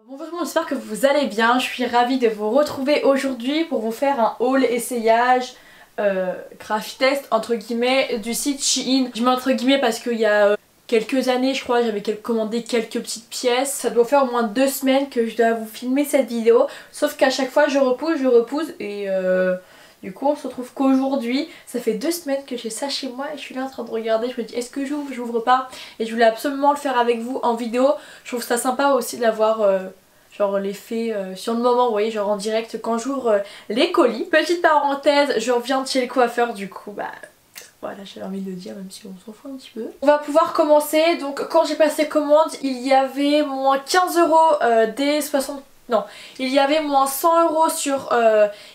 Bonjour tout le monde, j'espère que vous allez bien. Je suis ravie de vous retrouver aujourd'hui pour vous faire un haul essayage craft test entre guillemets du site Shein. Je mets entre guillemets parce qu'il y a quelques années je crois j'avais commandé quelques petites pièces. Ça doit faire au moins 2 semaines que je dois vous filmer cette vidéo, sauf qu'à chaque fois je repousse et du coup on se retrouve qu'aujourd'hui. Ça fait 2 semaines que j'ai ça chez moi et je suis là en train de regarder, je me dis est-ce que j'ouvre pas, et je voulais absolument le faire avec vous en vidéo. Je trouve ça sympa aussi d'avoir genre l'effet sur le moment, vous voyez, genre en direct quand j'ouvre les colis. Petite parenthèse, je reviens de chez le coiffeur, du coup bah voilà, j'avais envie de le dire même si on s'en fout un petit peu. On va pouvoir commencer. Donc quand j'ai passé commande, il y avait moins 15 € des 60... Non, il y avait moins 100 € sur...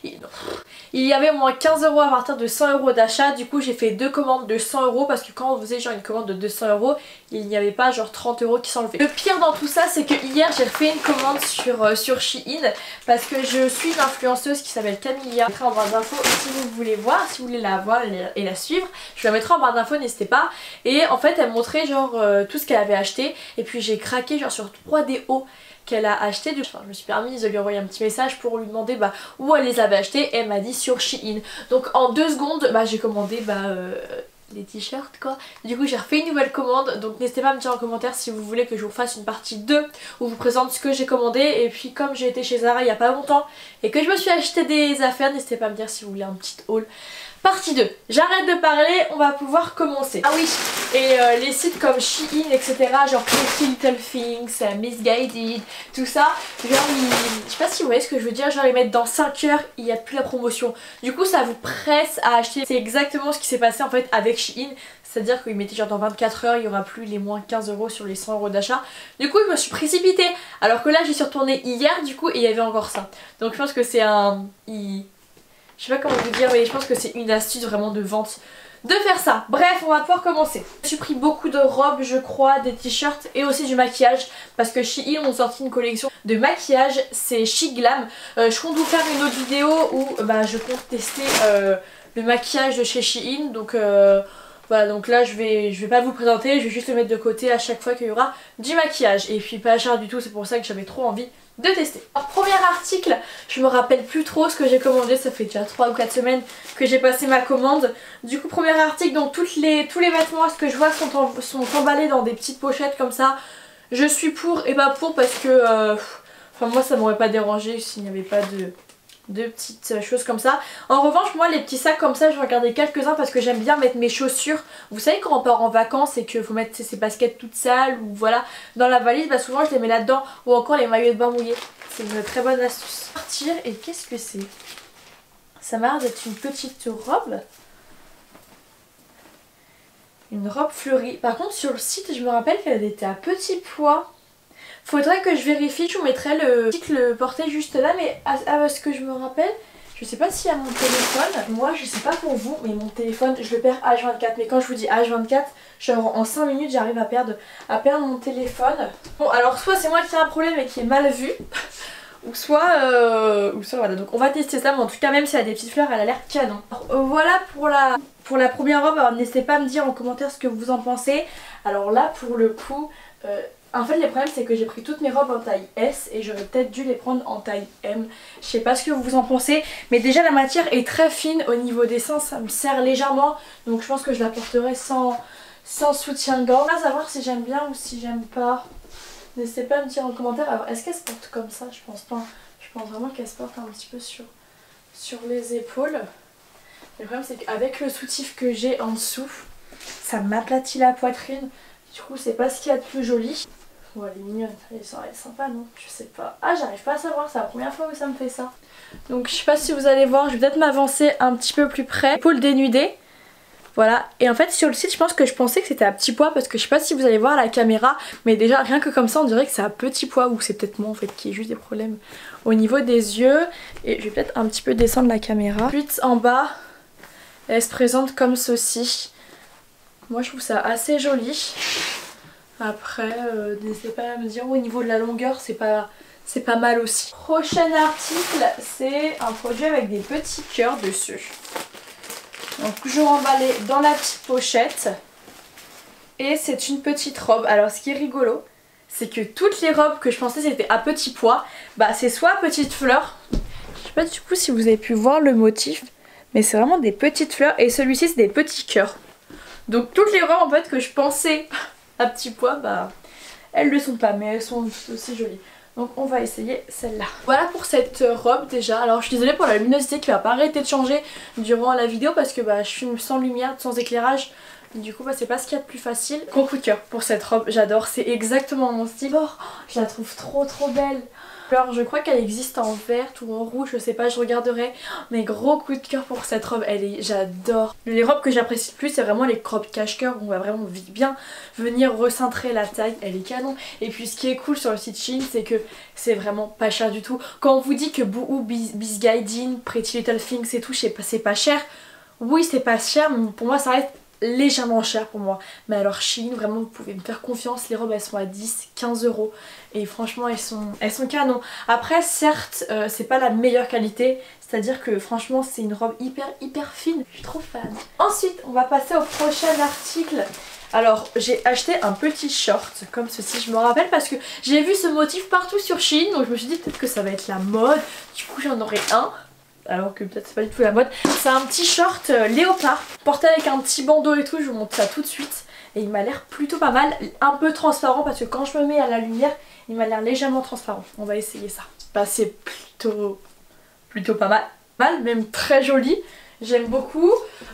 il y avait moins 15 € à partir de 100 € d'achat. Du coup j'ai fait 2 commandes de 100 € parce que quand on faisait genre une commande de 200 €, il n'y avait pas genre 30 € qui s'enlevaient. Le pire dans tout ça, c'est que hier j'ai fait une commande sur Shein parce que je suis une influenceuse qui s'appelle Camilla. Je mettrai en barre d'infos si vous voulez voir, si vous voulez la voir et la suivre. Je la mettrai en barre d'infos, n'hésitez pas. Et en fait elle montrait genre tout ce qu'elle avait acheté et puis j'ai craqué genre sur 3 des hauts qu'elle a acheté. Enfin, je me suis permise de lui envoyer un petit message pour lui demander où elle les avait achetés, et elle m'a dit sur Shein. Donc en 2 secondes j'ai commandé les t-shirts quoi. Du coup j'ai refait une nouvelle commande, donc n'hésitez pas à me dire en commentaire si vous voulez que je vous fasse une partie 2 où je vous présente ce que j'ai commandé. Et puis comme j'ai été chez Zara il y a pas longtemps et que je me suis acheté des affaires, n'hésitez pas à me dire si vous voulez un petit haul. Partie 2. J'arrête de parler, on va pouvoir commencer. Ah oui, et les sites comme Shein, etc. genre Pretty Little Things, Missguided, tout ça, genre je sais pas si vous voyez ce que je veux dire, genre ils mettent dans 5 heures, il n'y a plus la promotion. Du coup ça vous presse à acheter. C'est exactement ce qui s'est passé en fait avec Shein. C'est-à-dire qu'ils mettaient genre dans 24 heures, il n'y aura plus les moins 15 € sur les 100 € d'achat. Du coup je me suis précipitée. Alors que là j'y suis retournée hier du coup et il y avait encore ça. Donc je pense que c'est un... Je sais pas comment vous dire, mais je pense que c'est une astuce vraiment de vente de faire ça. Bref, on va pouvoir commencer. J'ai pris beaucoup de robes, je crois, des t-shirts et aussi du maquillage parce que Shein ont sorti une collection de maquillage, c'est Chic Glam. Je compte vous faire une autre vidéo où je compte tester le maquillage de chez Shein. Donc voilà, donc là je vais pas vous le présenter, je vais juste le mettre de côté à chaque fois qu'il y aura du maquillage. Et puis pas cher du tout, c'est pour ça que j'avais trop envie de tester. Alors premier article, je me rappelle plus trop ce que j'ai commandé, ça fait déjà 3 ou 4 semaines que j'ai passé ma commande. Du coup premier article, donc tous les vêtements à ce que je vois sont emballés dans des petites pochettes comme ça. Je suis pour et pas pour parce que moi ça m'aurait pas dérangé s'il n'y avait pas de petites choses comme ça. En revanche moi les petits sacs comme ça je vais regarder quelques-uns parce que j'aime bien mettre mes chaussures. Vous savez quand on part en vacances et qu'il faut mettre ses baskets toutes sales ou voilà dans la valise, souvent je les mets là-dedans, ou encore les maillots de bain mouillés. C'est une très bonne astuce. Partir, et qu'est-ce que c'est? Ça m'a l'air d'être une petite robe. Une robe fleurie. Par contre sur le site je me rappelle qu'elle était à petit poids. Faudrait que je vérifie, je vous mettrai le porté juste là, mais à ce que je me rappelle, je sais pas si à mon téléphone, moi je sais pas pour vous, mais mon téléphone je le perds H24, mais quand je vous dis H24, genre en 5 minutes j'arrive à perdre mon téléphone. Bon alors soit c'est moi qui ai un problème et qui est mal vu, ou soit voilà, donc on va tester ça, mais en tout cas même si elle a des petites fleurs elle a l'air canon. Alors, voilà pour la première robe, alors n'hésitez pas à me dire en commentaire ce que vous en pensez. Alors là pour le coup... en fait le problème c'est que j'ai pris toutes mes robes en taille S et j'aurais peut-être dû les prendre en taille M. Je sais pas ce que vous en pensez, mais déjà la matière est très fine au niveau des seins, ça me serre légèrement. Donc je pense que je la porterai sans soutien-gorge. On va savoir si j'aime bien ou si j'aime pas. N'hésitez pas à me dire en commentaire. Alors est-ce qu'elle se porte comme ça? Je pense pas. Je pense vraiment qu'elle se porte un petit peu sur les épaules. Et le problème c'est qu'avec le soutif que j'ai en dessous, ça m'aplatit la poitrine. Du coup c'est pas ce qu'il y a de plus joli. Oh, elle est mignonne, elle est sympa non? Je sais pas. Ah j'arrive pas à savoir, c'est la première fois où ça me fait ça. Donc je sais pas si vous allez voir, je vais peut-être m'avancer un petit peu plus près. Épaule dénudée. Voilà, et en fait sur le site je pensais que c'était à petit pois parce que je sais pas si vous allez voir à la caméra, mais déjà rien que comme ça on dirait que c'est à petit pois, ou c'est peut-être moi en fait qui ai juste des problèmes au niveau des yeux. Et je vais peut-être un petit peu descendre la caméra. Ensuite en bas, elle se présente comme ceci. Moi je trouve ça assez joli. Après n'hésitez pas à me dire au niveau de la longueur c'est pas mal aussi. Prochain article, c'est un produit avec des petits cœurs dessus. Donc toujours emballé dans la petite pochette. Et c'est une petite robe. Alors ce qui est rigolo, c'est que toutes les robes que je pensais c'était à petit pois, bah c'est soit petites fleurs. Je sais pas du coup si vous avez pu voir le motif, mais c'est vraiment des petites fleurs et celui-ci c'est des petits cœurs. Donc toutes les robes en fait que je pensais à petit pois, bah elles le sont pas, mais elles sont aussi jolies. Donc on va essayer celle-là. Voilà pour cette robe déjà. Alors je suis désolée pour la luminosité qui va pas arrêter de changer durant la vidéo parce que bah je filme sans lumière, sans éclairage. Du coup bah, c'est pas ce qu'il y a de plus facile. Gros coup de cœur pour cette robe, j'adore, c'est exactement mon style. Oh, je la trouve trop belle. Alors je crois qu'elle existe en vert ou en rouge, je sais pas, je regarderai. Mais gros coup de cœur pour cette robe, j'adore. Les robes que j'apprécie le plus c'est vraiment les robes cache-cœur où on va vraiment bien venir recentrer la taille, elle est canon. Et puis ce qui est cool sur le site Shein c'est que c'est vraiment pas cher du tout. Quand on vous dit que Boohoo, Bizguiding, Pretty Little Things et tout c'est pas cher, oui c'est pas cher mais pour moi ça reste légèrement cher pour moi. Mais alors Shein, vraiment vous pouvez me faire confiance, les robes elles sont à 10-15 € et franchement elles sont canon. Après certes c'est pas la meilleure qualité, c'est à dire que franchement c'est une robe hyper fine, je suis trop fan. Ensuite on va passer au prochain article. Alors j'ai acheté un petit short comme ceci, je me rappelle parce que j'ai vu ce motif partout sur Shein, donc je me suis dit peut-être que ça va être la mode, du coup j'en aurai un. Alors que peut-être c'est pas du tout la mode. C'est un petit short léopard porté avec un petit bandeau et tout, je vous montre ça tout de suite. Et il m'a l'air plutôt pas mal, un peu transparent parce que quand je me mets à la lumière il m'a l'air légèrement transparent. On va essayer ça. Bah c'est plutôt pas mal, même très joli. J'aime beaucoup.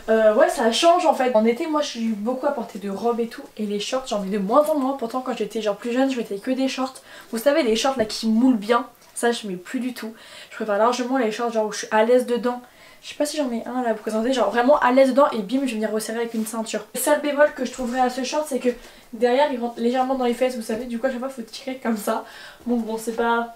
Ouais ça change en fait. En été moi je suis beaucoup à porter de robes et tout. Et les shorts j'en mets de moins en moins. Pourtant quand j'étais genre plus jeune je mettais que des shorts. Vous savez les shorts là qui moulent bien. Ça je mets plus du tout. Je préfère largement les shorts genre où je suis à l'aise dedans. Je sais pas si j'en mets un là à vous présenter, genre vraiment à l'aise dedans et bim je vais venir resserrer avec une ceinture. Le seul bémol que je trouverais à ce short c'est que derrière il rentre légèrement dans les fesses, vous savez, du coup à chaque fois il faut tirer comme ça. Bon c'est pas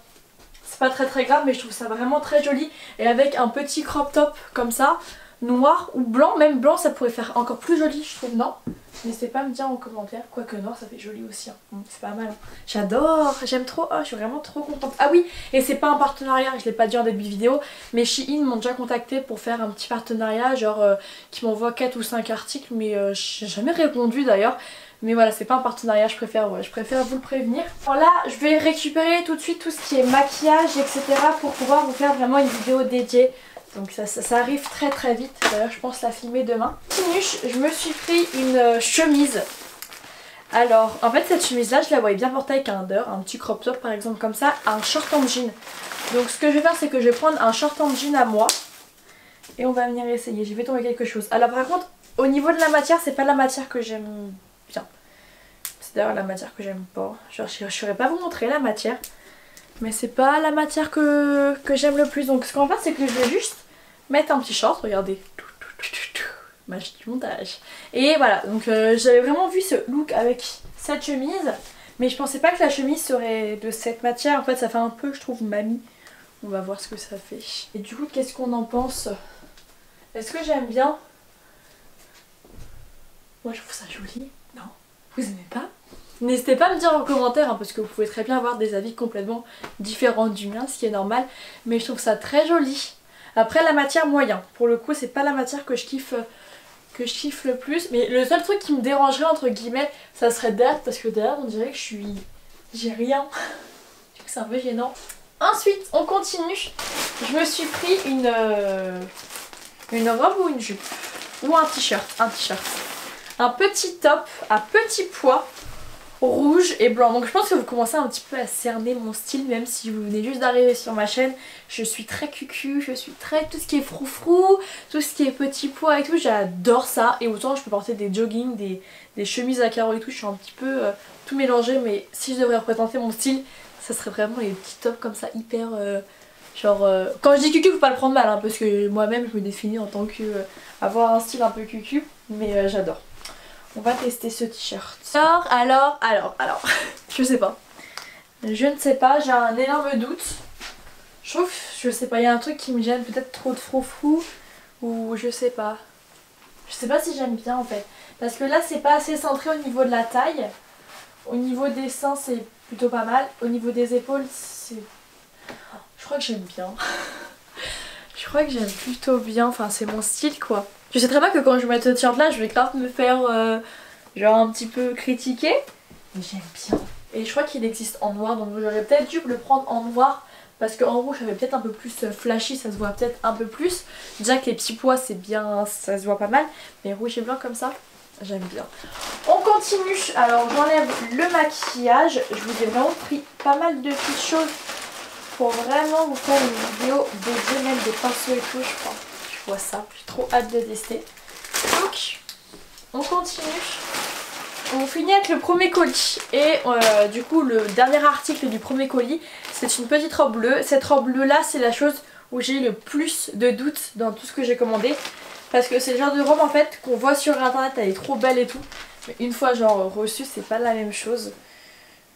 très grave mais je trouve ça vraiment très joli. Et avec un petit crop top comme ça, noir ou blanc, même blanc ça pourrait faire encore plus joli je trouve, non? N'hésitez pas à me dire en commentaire, quoique noir ça fait joli aussi, hein. C'est pas mal, hein. J'adore, j'aime trop, oh, je suis vraiment trop contente. Ah oui, et c'est pas un partenariat, je l'ai pas dit en début de vidéo, mais Shein m'ont déjà contacté pour faire un petit partenariat, genre qui m'envoie 4 ou 5 articles, mais j'ai jamais répondu d'ailleurs. Mais voilà, c'est pas un partenariat, je préfère vous le prévenir. Alors là, je vais récupérer tout de suite tout ce qui est maquillage, etc. pour pouvoir vous faire vraiment une vidéo dédiée. Donc ça arrive très vite, d'ailleurs je pense la filmer demain. Je me suis pris une chemise. Alors en fait cette chemise là je la voyais bien porter avec un petit crop top par exemple comme ça, un short en jean. Donc ce que je vais faire c'est que je vais prendre un short en jean à moi et on va venir essayer, je vais tomber quelque chose. Alors par contre au niveau de la matière c'est pas la matière que j'aime bien. C'est d'ailleurs la matière que j'aime pas. Genre, je ne saurais pas vous montrer la matière. Mais c'est pas la matière que j'aime le plus. Donc ce qu'on va faire c'est que je vais juste mettre un petit short, regardez. Magie du montage. Et voilà, donc j'avais vraiment vu ce look avec cette chemise. Mais je pensais pas que la chemise serait de cette matière. En fait ça fait un peu je trouve mamie. On va voir ce que ça fait. Et du coup qu'est-ce qu'on en pense? Est-ce que j'aime bien? Moi je trouve ça joli. Non? Vous aimez pas? N'hésitez pas à me dire en commentaire hein, parce que vous pouvez très bien avoir des avis complètement différents du mien, ce qui est normal. Mais je trouve ça très joli. Après la matière moyen. Pour le coup c'est pas la matière que je kiffe le plus. Mais le seul truc qui me dérangerait entre guillemets ça serait derrière parce que derrière on dirait que j'ai rien. Du coup c'est un peu gênant. Ensuite on continue. Je me suis pris une robe ou une jupe ou un t-shirt. Un petit top à petit pois rouge et blanc. Donc je pense que vous commencez un petit peu à cerner mon style même si vous venez juste d'arriver sur ma chaîne. Je suis très cucu, je suis très tout ce qui est froufrou, tout ce qui est petit pois et tout, j'adore ça. Et autant je peux porter des joggings, des chemises à carreaux et tout, je suis un petit peu tout mélangé. Mais si je devrais représenter mon style, ça serait vraiment les petits tops comme ça hyper genre quand je dis cucu faut pas le prendre mal hein, parce que moi-même je me définis en tant que avoir un style un peu cucu. Mais j'adore. On va tester ce t-shirt. Alors, je sais pas. Je ne sais pas, j'ai un énorme doute. Je sais pas, il y a un truc qui me gêne, peut-être trop de froufrou. Ou je sais pas. Je sais pas si j'aime bien en fait. Parce que là c'est pas assez centré au niveau de la taille. Au niveau des seins c'est plutôt pas mal. Au niveau des épaules c'est... Je crois que j'aime bien. Je crois que j'aime plutôt bien, enfin c'est mon style quoi. Je sais très bien que quand je mets ce t-shirt là je vais grave me faire genre un petit peu critiquer. Mais j'aime bien. Et je crois qu'il existe en noir, donc j'aurais peut-être dû le prendre en noir. Parce qu'en rouge ça fait peut-être un peu plus flashy, ça se voit peut-être un peu plus. Déjà que les petits pois c'est bien, ça se voit pas mal. Mais rouge et blanc comme ça, j'aime bien. On continue, alors j'enlève le maquillage. Je vous ai vraiment pris pas mal de petites choses pour vraiment vous faire une vidéo dédiée, même des pinceaux et tout, je crois. Je vois ça, j'ai trop hâte de tester. Donc, on continue. On finit avec le premier colis. Et du coup, le dernier article du premier colis, c'est une petite robe bleue. Cette robe bleue là, c'est la chose où j'ai eu le plus de doutes dans tout ce que j'ai commandé. Parce que c'est le genre de robe en fait qu'on voit sur internet, elle est trop belle et tout. Mais une fois genre reçue, c'est pas la même chose.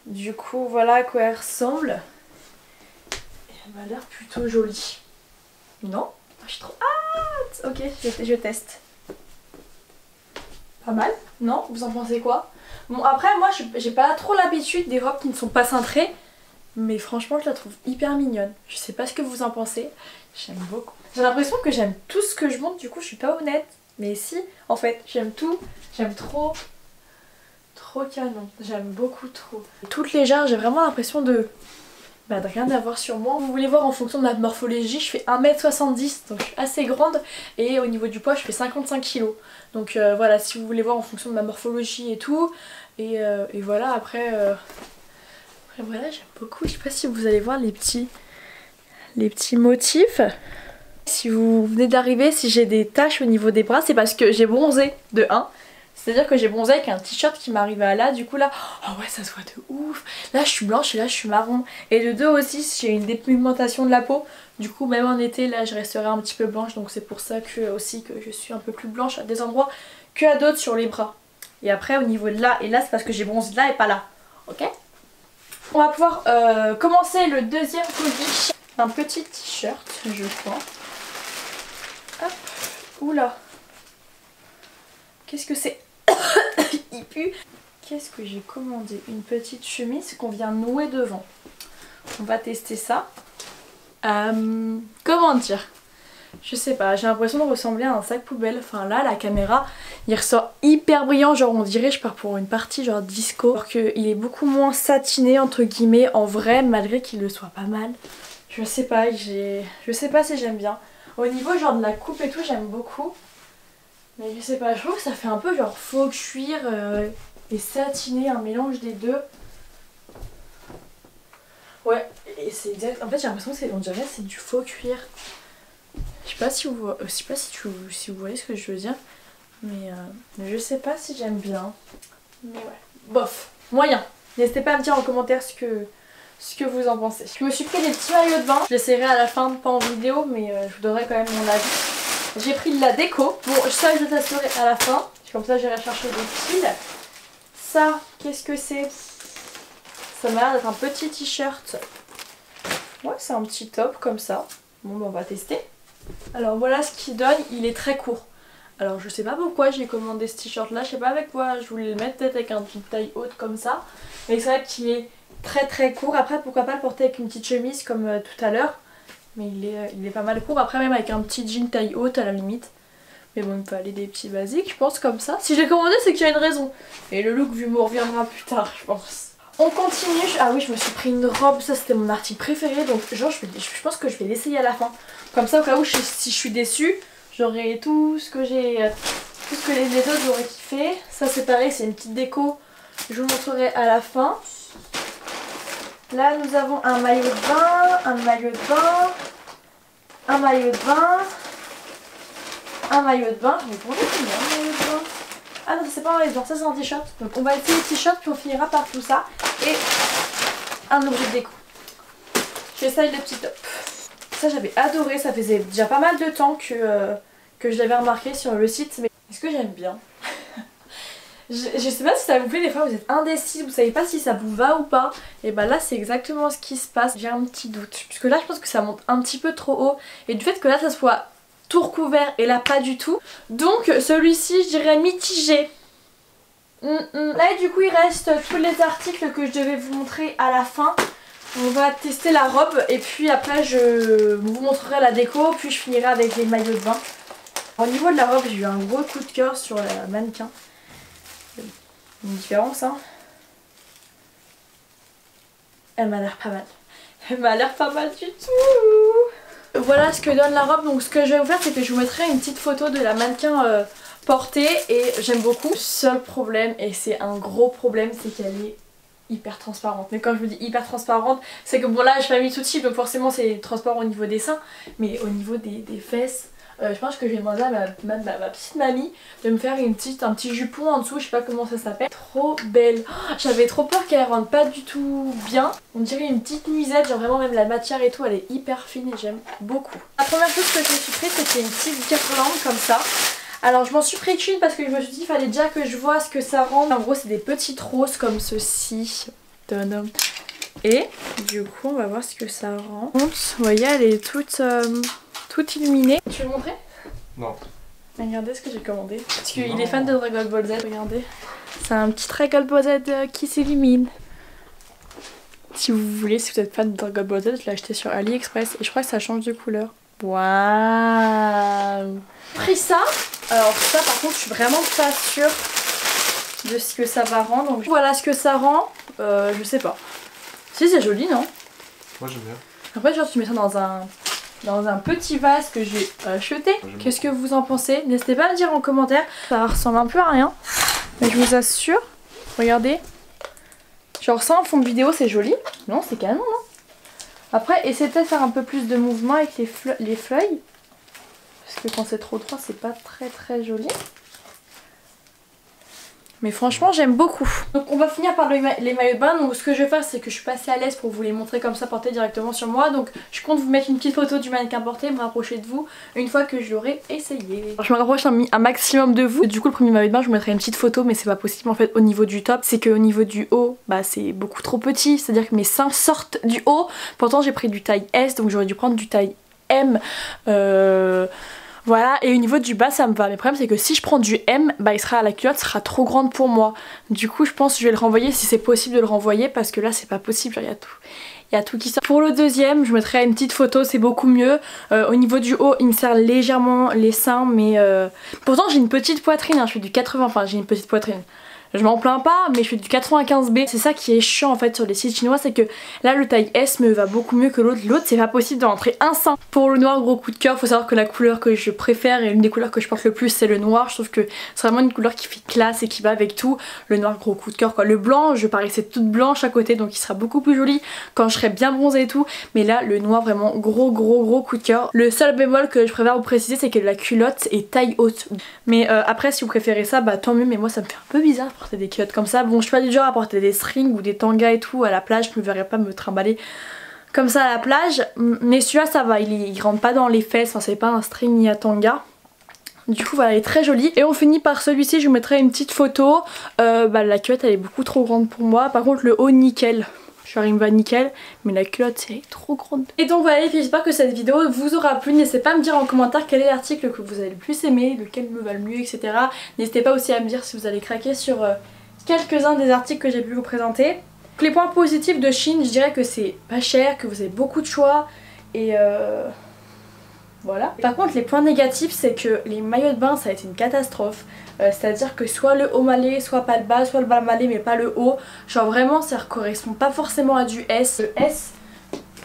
Du coup, voilà à quoi elle ressemble. Et elle m'a l'air plutôt jolie. Non? Je suis trop hâte. Ok, je teste. Pas mal, non? Vous en pensez quoi? Bon après moi j'ai pas trop l'habitude des robes qui ne sont pas cintrées. Mais franchement je la trouve hyper mignonne. Je sais pas ce que vous en pensez. J'aime beaucoup. J'ai l'impression que j'aime tout ce que je montre, du coup je suis pas honnête. Mais si, en fait j'aime tout. J'aime trop. Trop canon. J'aime beaucoup trop. Toute légère, j'ai vraiment l'impression de rien avoir sur moi. Vous voulez voir en fonction de ma morphologie, je fais 1m70 donc je suis assez grande et au niveau du poids je fais 55 kg. Donc voilà, si vous voulez voir en fonction de ma morphologie et tout. Et voilà, après voilà, j'aime beaucoup. Je sais pas si vous allez voir les petits motifs. Si vous venez d'arriver, si j'ai des taches au niveau des bras, c'est parce que j'ai bronzé de 1. C'est-à-dire que j'ai bronzé avec un t-shirt qui m'arrivait à là, du coup là, oh ouais ça se voit de ouf. Là je suis blanche et là je suis marron. Et de 2 aussi, j'ai une dépigmentation de la peau. Du coup même en été là je resterai un petit peu blanche. Donc c'est pour ça que aussi que je suis un peu plus blanche à des endroits que à d'autres sur les bras. Et après au niveau de là et là c'est parce que j'ai bronzé là et pas là. Ok? On va pouvoir commencer le deuxième colis. Un petit t-shirt je crois. Hop, oula. Qu'est-ce que c'est? Il pue. Qu'est-ce que j'ai commandé? Une petite chemise qu'on vient nouer devant. On va tester ça. Comment dire? Je sais pas, j'ai l'impression de ressembler à un sac poubelle. Enfin là, la caméra, il ressort hyper brillant. Genre on dirait je pars pour une partie genre disco. Alors qu'il est beaucoup moins satiné entre guillemets en vrai, malgré qu'il le soit pas mal. Je sais pas, je sais pas si j'aime bien. Au niveau genre de la coupe et tout, j'aime beaucoup. Mais je sais pas, je trouve que ça fait un peu genre faux cuir et satiné, un mélange des deux. Ouais, et c'est exact. En fait, j'ai l'impression que c'est, on dirait c'est du faux cuir. Je sais pas si vous, si vous voyez ce que je veux dire. Mais je sais pas si j'aime bien. Mais ouais, bof, moyen. N'hésitez pas à me dire en commentaire ce que vous en pensez. Je me suis pris des petits maillots de bain. Je l'essaierai à la fin, pas en vidéo, mais je vous donnerai quand même mon avis. J'ai pris de la déco. Bon, ça je testerai à la fin. Comme ça j'irai chercher des fils. Ça, qu'est-ce que c'est? Ça m'a l'air d'être un petit t-shirt. Ouais, c'est un petit top comme ça. Bon, bah, on va tester. Alors voilà ce qu'il donne. Il est très court. Alors je sais pas pourquoi j'ai commandé ce t-shirt là. Je sais pas avec quoi. Je voulais le mettre peut-être avec une taille haute comme ça. Mais c'est vrai qu'il est très très court. Après pourquoi pas le porter avec une petite chemise comme tout à l'heure. Mais il est pas mal court. Après même avec un petit jean taille haute à la limite. Mais bon, il peut aller des petits basiques, je pense, comme ça. Si j'ai commandé, c'est qu'il y a une raison. Et le look me reviendra plus tard, je pense. On continue. Ah oui, je me suis pris une robe. Ça, c'était mon article préféré. Donc, genre, je pense que je vais l'essayer à la fin. Comme ça, au cas où, si je suis déçue, j'aurai tout ce que les autres auraient kiffé. Ça, c'est pareil, c'est une petite déco. Je vous montrerai à la fin. Là, nous avons un maillot de bain, un maillot de bain, un maillot de bain, un maillot de bain. Mais pour un maillot de bain. Ah non, c'est pas un maillot de bain, ça c'est un t-shirt. Donc on va essayer le t-shirt puis on finira par tout ça. Et un objet de déco. J'essaye le petit top. Ça j'avais adoré, ça faisait déjà pas mal de temps que je l'avais remarqué sur le site. Mais est-ce que j'aime bien? Je sais pas si ça vous plaît, des fois vous êtes indécis, vous savez pas si ça vous va ou pas. Et bah là c'est exactement ce qui se passe. J'ai un petit doute. Puisque là je pense que ça monte un petit peu trop haut. Et du fait que là ça soit tout recouvert et là pas du tout. Donc celui-ci je dirais mitigé. Là du coup il reste tous les articles que je devais vous montrer à la fin. On va tester la robe et puis après je vous montrerai la déco, puis je finirai avec les maillots de bain. Au niveau de la robe j'ai eu un gros coup de cœur sur la mannequin. Une différence hein. Elle m'a l'air pas mal. Elle m'a l'air pas mal du tout. Voilà ce que donne la robe. Donc ce que je vais vous faire, c'est que je vous mettrai une petite photo de la mannequin portée. Et j'aime beaucoup. Le seul problème, et c'est un gros problème, c'est qu'elle est hyper transparente. Mais quand je vous dis hyper transparente, c'est que bon là j'ai pas mis tout de suite, donc forcément c'est transparent au niveau des seins. Mais au niveau des fesses, je pense que je vais demander à ma petite mamie de me faire un petit jupon en dessous, je sais pas comment ça s'appelle. Trop belle. Oh, j'avais trop peur qu'elle rentre pas du tout bien. On dirait une petite nuisette, genre vraiment même la matière et tout, elle est hyper fine et j'aime beaucoup. La première chose que je me suis pris, c'était une petite guirlande comme ça. Alors je m'en suis pris qu'une parce que je me suis dit qu'il fallait déjà que je vois ce que ça rend. En gros c'est des petites roses comme ceci. Et du coup on va voir ce que ça rend. Vous voyez elle est toute illuminée. Tu veux montrer? Non. Regardez ce que j'ai commandé. Parce qu'il est fan de Dragon Ball Z, regardez. C'est un petit Dragon Ball Z qui s'illumine. Si vous voulez, si vous êtes fan de Dragon Ball Z, je l'ai acheté sur AliExpress et je crois que ça change de couleur. Waouh! Pris ça. Alors ça par contre je suis vraiment pas sûre de ce que ça va rendre. Donc voilà ce que ça rend. Je sais pas. Si c'est joli non? Moi j'aime bien. Après genre tu mets ça dans un petit vase que j'ai acheté. Qu'est-ce que vous en pensez? N'hésitez pas à me dire en commentaire. Ça ressemble un peu à rien. Mais je vous assure. Regardez. Genre ça en fond de vidéo c'est joli. Non c'est canon non? Après essayez peut-être de faire un peu plus de mouvement avec les feuilles. Parce que quand c'est trop droit c'est pas très joli. Mais franchement j'aime beaucoup. Donc on va finir par les maillots de bain. Donc ce que je vais faire c'est que je suis passée à l'aise pour vous les montrer comme ça portés directement sur moi. Donc je compte vous mettre une petite photo du mannequin porté, me rapprocher de vous une fois que je l'aurai essayé. Alors, je me rapproche un maximum de vous. Du coup le premier maillot de bain je vous mettrai une petite photo mais c'est pas possible en fait au niveau du top. C'est qu'au niveau du haut bah c'est beaucoup trop petit. C'est à dire que mes seins sortent du haut. Pourtant j'ai pris du taille S donc j'aurais dû prendre du taille M. Voilà, et au niveau du bas ça me va. Mais le problème c'est que si je prends du M, bah la culotte sera trop grande pour moi. Du coup je pense que je vais le renvoyer si c'est possible de le renvoyer parce que là c'est pas possible, il y a tout qui sort. Pour le deuxième, je mettrai une petite photo, c'est beaucoup mieux. Au niveau du haut, il me serre légèrement les seins, mais pourtant j'ai une petite poitrine, hein, je fais du 80, enfin j'ai une petite poitrine. Je m'en plains pas, mais je fais du 95B. C'est ça qui est chiant en fait sur les sites chinois, c'est que là le taille S me va beaucoup mieux que l'autre. L'autre c'est pas possible de rentrer un sein. Pour le noir gros coup de cœur, faut savoir que la couleur que je préfère et l'une des couleurs que je porte le plus c'est le noir. Je trouve que c'est vraiment une couleur qui fait classe et qui va avec tout. Le noir gros coup de cœur quoi. Le blanc, je paraissais toute blanche à côté donc il sera beaucoup plus joli quand je serai bien bronzée et tout. Mais là le noir vraiment gros coup de cœur. Le seul bémol que je préfère vous préciser c'est que la culotte est taille haute. Mais après si vous préférez ça bah tant mieux, mais moi ça me fait un peu bizarre des culottes comme ça. Bon je suis pas du genre à porter des strings ou des tangas et tout à la plage, je me verrais pas me trimballer comme ça à la plage, mais celui-là ça va, il rentre pas dans les fesses, enfin c'est pas un string ni un tanga. Du coup voilà, elle est très jolie. Et on finit par celui-ci, je vous mettrai une petite photo. La culotte elle est beaucoup trop grande pour moi, par contre le haut nickel. Il me va nickel, mais la culotte c'est trop grande. Et donc voilà les filles, j'espère que cette vidéo vous aura plu. N'hésitez pas à me dire en commentaire quel est l'article que vous avez le plus aimé, lequel me va le mieux, etc. N'hésitez pas aussi à me dire si vous allez craquer sur quelques-uns des articles que j'ai pu vous présenter. Donc, les points positifs de Shein, je dirais que c'est pas cher, que vous avez beaucoup de choix et voilà. Par contre les points négatifs c'est que les maillots de bain ça a été une catastrophe. C'est à dire que soit le haut malais, soit pas le bas, soit le bas malais mais pas le haut. Genre vraiment ça ne correspond pas forcément à du S. Le S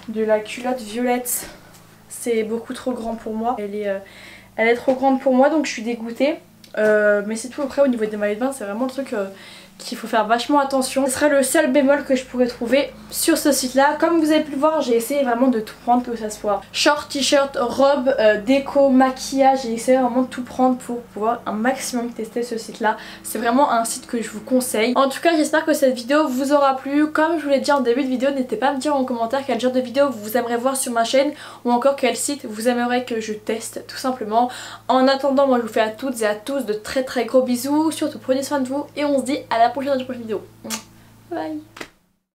de la culotte violette c'est beaucoup trop grand pour moi. Elle est trop grande pour moi donc je suis dégoûtée. Mais c'est tout. Après au niveau des maillots de bain c'est vraiment le truc qu'il faut faire vachement attention. Ce serait le seul bémol que je pourrais trouver sur ce site là. Comme vous avez pu le voir j'ai essayé vraiment de tout prendre, que ça soit short, t-shirt, robe, déco, maquillage. J'ai essayé vraiment de tout prendre pour pouvoir un maximum tester ce site là. C'est vraiment un site que je vous conseille. En tout cas j'espère que cette vidéo vous aura plu. Comme je vous l'ai dit en début de vidéo, n'hésitez pas à me dire en commentaire quel genre de vidéo vous aimeriez voir sur ma chaîne ou encore quel site vous aimeriez que je teste tout simplement. En attendant moi je vous fais à toutes et à tous de très gros bisous. Surtout prenez soin de vous et on se dit à la prochaine vidéo. Bye.